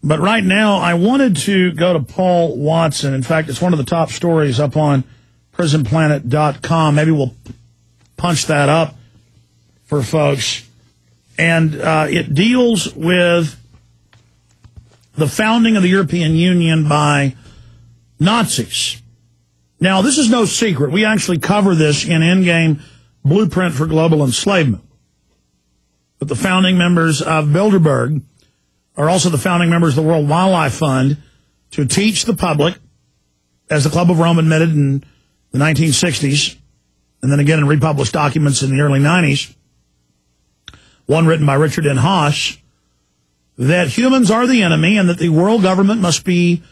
But right now, I wanted to go to Paul Watson. In fact, it's one of the top stories up on prisonplanet.com. Maybe we'll punch that up for folks. And it deals with the founding of the European Union by Nazis. Now, this is no secret. We actually cover this in Endgame Blueprint for Global Enslavement. But the founding members of Bilderberg are also the founding members of the World Wildlife Fund to teach the public, as the Club of Rome admitted in the 1960s, and then again in republished documents in the early 90s, one written by Richard N. Haas, that humans are the enemy and that the world government must be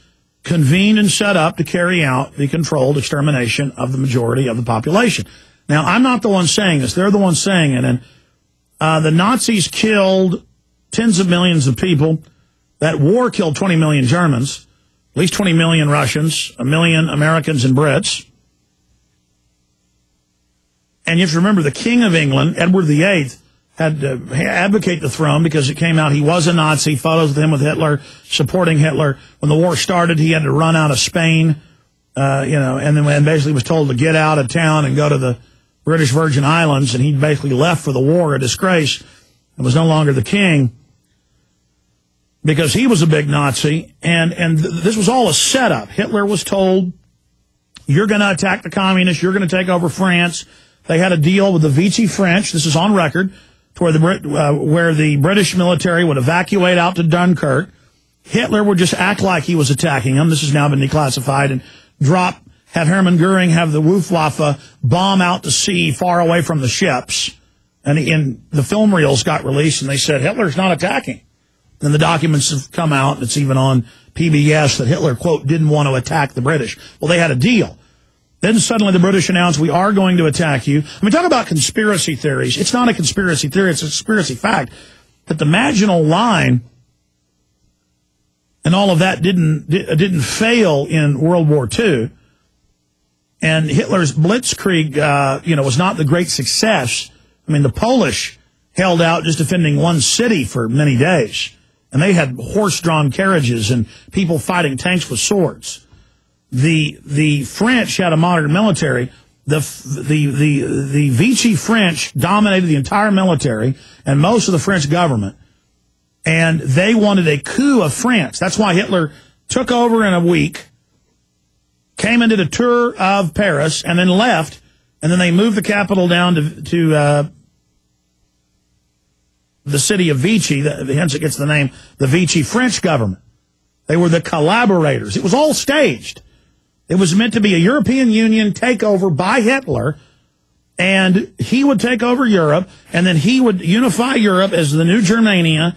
convened and set up to carry out the controlled extermination of the majority of the population. Now, I'm not the one saying this. They're the ones saying it. And the Nazis killed tens of millions of people. That war killed 20 million Germans, at least 20 million Russians, 1 million Americans and Brits. And you have to remember, the King of England, Edward VIII, had to advocate the throne because it came out he was a Nazi, photos of him with Hitler, supporting Hitler. When the war started, he had to run out of Spain, and then basically was told to get out of town and go to the British Virgin Islands, and he basically left for the war, a disgrace, and was no longer the king because he was a big Nazi. And this was all a setup. Hitler was told, you're going to attack the communists, you're going to take over France. They had a deal with the Vichy French, this is on record, to where the British military would evacuate out to Dunkirk. Hitler would just act like he was attacking them. This has now been declassified, and have Hermann Goering have the Luftwaffe bomb out to sea far away from the ships. And the film reels got released, and they said, Hitler's not attacking. And the documents have come out, and it's even on PBS, that Hitler, quote, didn't want to attack the British. Well, they had a deal. Then suddenly the British announced, we are going to attack you. I mean, talk about conspiracy theories. It's not a conspiracy theory, it's a conspiracy fact. That the Maginot Line and all of that didn't fail in World War II. And Hitler's blitzkrieg, was not the great success. I mean, the Polish held out just defending one city for many days. And they had horse-drawn carriages and people fighting tanks with swords. The French had a modern military. The Vichy French dominated the entire military and most of the French government. And they wanted a coup of France. That's why Hitler took over in a week, came and did a tour of Paris, and then left. And then they moved the capital down to the city of Vichy, hence it gets the name, the Vichy French government. They were the collaborators. It was all staged. It was meant to be a European Union takeover by Hitler, and he would take over Europe, and then he would unify Europe as the new Germania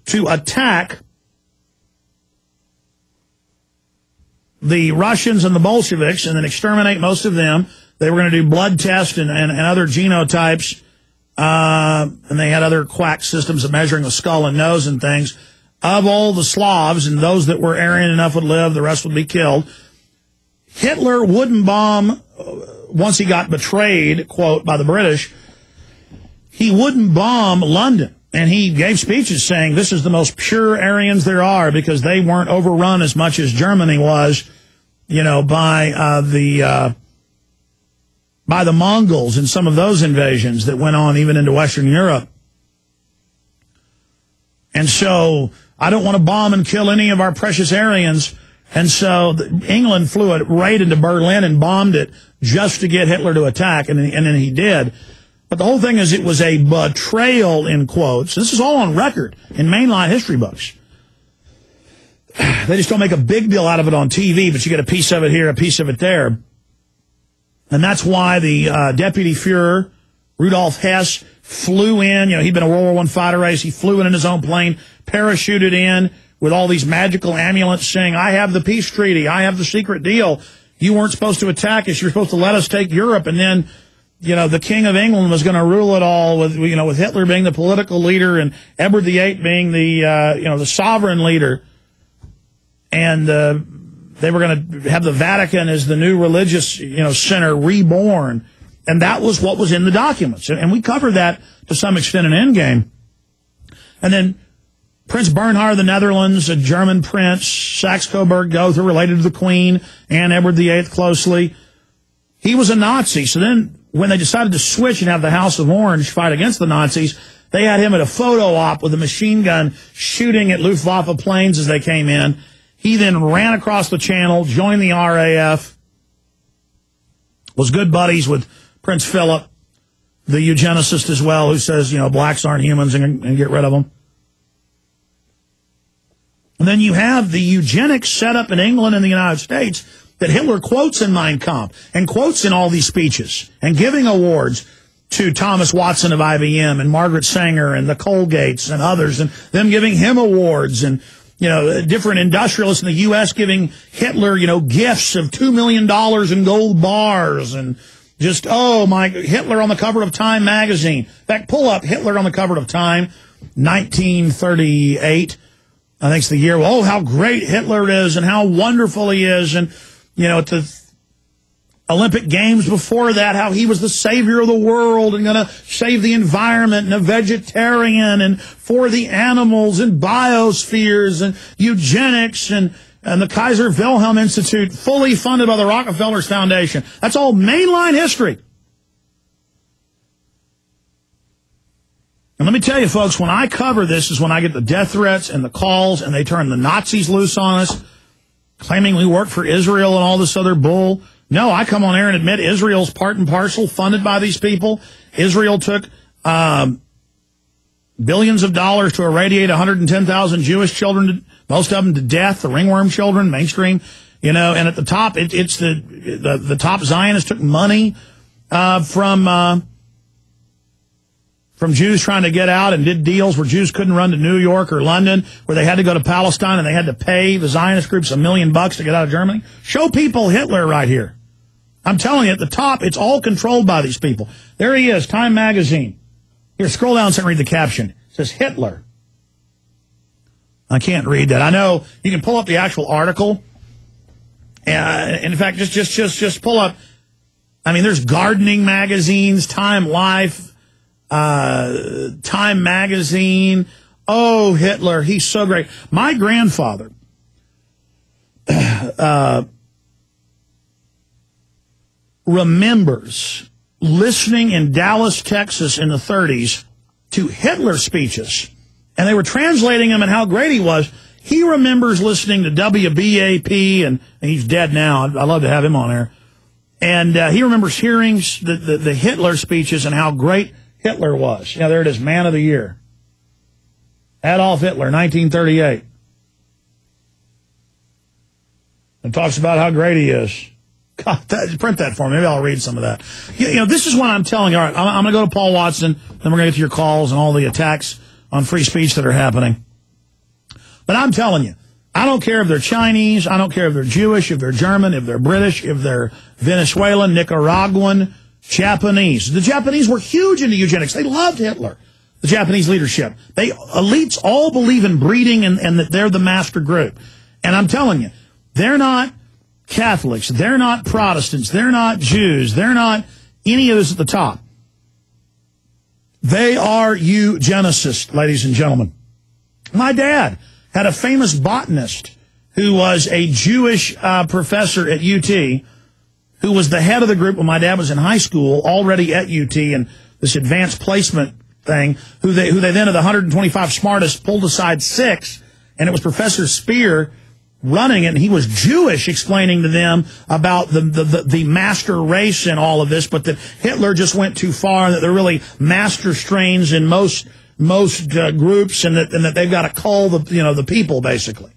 to attack the Russians and the Bolsheviks and then exterminate most of them. They were going to do blood tests and other genotypes, and they had other quack systems of measuring the skull and nose and things of all the Slavs, and those that were Aryan enough would live, the rest would be killed. Hitler wouldn't bomb, once he got betrayed, quote, by the British, he wouldn't bomb London. And he gave speeches saying this is the most pure Aryans there are because they weren't overrun as much as Germany was, by the Mongols and some of those invasions that went on even into Western Europe. And so I don't want to bomb and kill any of our precious Aryans. And so England flew it right into Berlin and bombed it just to get Hitler to attack, and then he did. But the whole thing is it was a betrayal, in quotes. This is all on record in mainline history books. They just don't make a big deal out of it on TV, but you get a piece of it here, a piece of it there. And that's why the Deputy Fuhrer, Rudolf Hess, flew in. He'd been a World War I fighter race. He flew in his own plane, parachuted in with all these magical amulets saying, I have the peace treaty, I have the secret deal. You weren't supposed to attack us. You're supposed to let us take Europe. And then, the King of England was going to rule it all with Hitler being the political leader and Edward VIII being the sovereign leader. And they were going to have the Vatican as the new religious, center reborn. And that was what was in the documents. And we covered that to some extent in Endgame. And then Prince Bernhard of the Netherlands, a German prince, Saxe-Coburg-Gotha, related to the Queen and Edward VIII closely. He was a Nazi. So then when they decided to switch and have the House of Orange fight against the Nazis, they had him at a photo op with a machine gun shooting at Luftwaffe planes as they came in. He then ran across the channel, joined the RAF, was good buddies with Prince Philip, the eugenicist as well, who says, you know, blacks aren't humans and get rid of them. And then you have the eugenics set up in England and the United States that Hitler quotes in Mein Kampf and quotes in all these speeches and giving awards to Thomas Watson of IBM and Margaret Sanger and the Colgates and others, and them giving him awards, and, you know, different industrialists in the U.S. giving Hitler, you know, gifts of $2 million in gold bars, and just, oh, my, Hitler on the cover of Time magazine. In fact, pull up Hitler on the cover of Time, 1938. I think it's the year, oh, how great Hitler is and how wonderful he is. And, you know, at the Olympic Games before that, how he was the savior of the world and going to save the environment and a vegetarian and for the animals and biospheres and eugenics and the Kaiser Wilhelm Institute, fully funded by the Rockefeller Foundation. That's all mainline history. And let me tell you, folks, when I cover this is when I get the death threats and the calls, and they turn the Nazis loose on us, claiming we work for Israel and all this other bull. No, I come on air and admit Israel's part and parcel, funded by these people. Israel took billions of dollars to irradiate 110,000 Jewish children, most of them to death, the ringworm children, mainstream, you know, and at the top, it's the top Zionists took money from Jews trying to get out and did deals where Jews couldn't run to New York or London, where they had to go to Palestine and they had to pay the Zionist groups $1 million to get out of Germany. Show people Hitler right here. I'm telling you, at the top, it's all controlled by these people. There he is, Time magazine. Here, scroll down and read the caption. It says Hitler. I can't read that. I know you can pull up the actual article. In fact, just pull up. I mean, there's gardening magazines, Time Life, Time magazine. Oh, Hitler, he's so great. My grandfather remembers listening in Dallas, Texas in the 30s to Hitler speeches, and they were translating him and how great he was. He remembers listening to WBAP, and he's dead now. I'd love to have him on there. And he remembers hearing the Hitler speeches and how great Hitler was. Yeah, there it is, Man of the Year. Adolf Hitler, 1938. And talks about how great he is. God, print that for me. Maybe I'll read some of that. You know, this is what I'm telling you. All right, I'm going to go to Paul Watson, then we're going to get to your calls and all the attacks on free speech that are happening. But I'm telling you, I don't care if they're Chinese, I don't care if they're Jewish, if they're German, if they're British, if they're Venezuelan, Nicaraguan, Japanese. The Japanese were huge into eugenics. They loved Hitler, the Japanese leadership. Elites all believe in breeding and that they're the master group. And I'm telling you, they're not Catholics, they're not Protestants, they're not Jews, they're not any of this at the top. They are eugenicists, ladies and gentlemen. My dad had a famous botanist who was a Jewish professor at UT, who was the head of the group when my dad was in high school, already at UT, and this advanced placement thing, who they then of the 125 smartest pulled aside 6, and it was Professor Speer running it, and he was Jewish, explaining to them about the master race and all of this, but that Hitler just went too far, and that they're really master strains in most groups, and that they've got to cull the people, basically.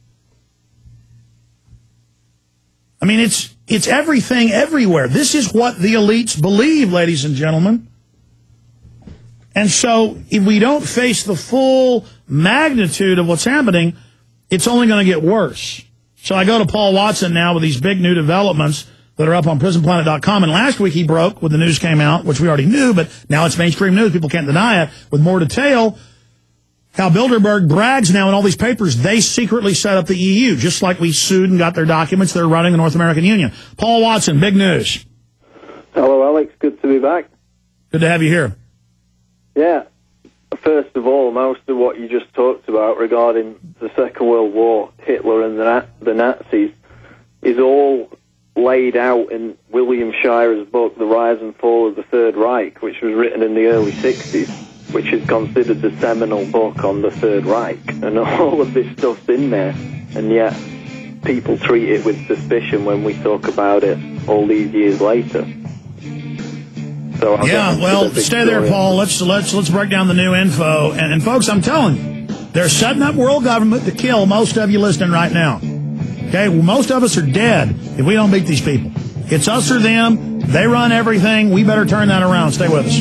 I mean, it's everything everywhere. This is what the elites believe, ladies and gentlemen. And so if we don't face the full magnitude of what's happening, it's only going to get worse. So I go to Paul Watson now with these big new developments that are up on prisonplanet.com. And last week he broke, when the news came out, which we already knew, but now it's mainstream news. People can't deny it, with more detail, how Bilderberg brags now in all these papers they secretly set up the EU, just like we sued and got their documents. They're running the North American Union. Paul Watson, big news. Hello, Alex. Good to be back. Good to have you here. Yeah. first of all, most of what you just talked about regarding the Second World War, Hitler and the Nazis, is all laid out in William Shirer's book, The Rise and Fall of the Third Reich, which was written in the early 60s, which is considered the seminal book on the Third Reich. And all of this stuff's in there, and yet people treat it with suspicion when we talk about it all these years later. So yeah, well, stay there, Paul. Let's break down the new info. And folks, I'm telling you, they're setting up world government to kill most of you listening right now. Okay, well, most of us are dead if we don't beat these people. It's us or them. They run everything. We better turn that around. Stay with us.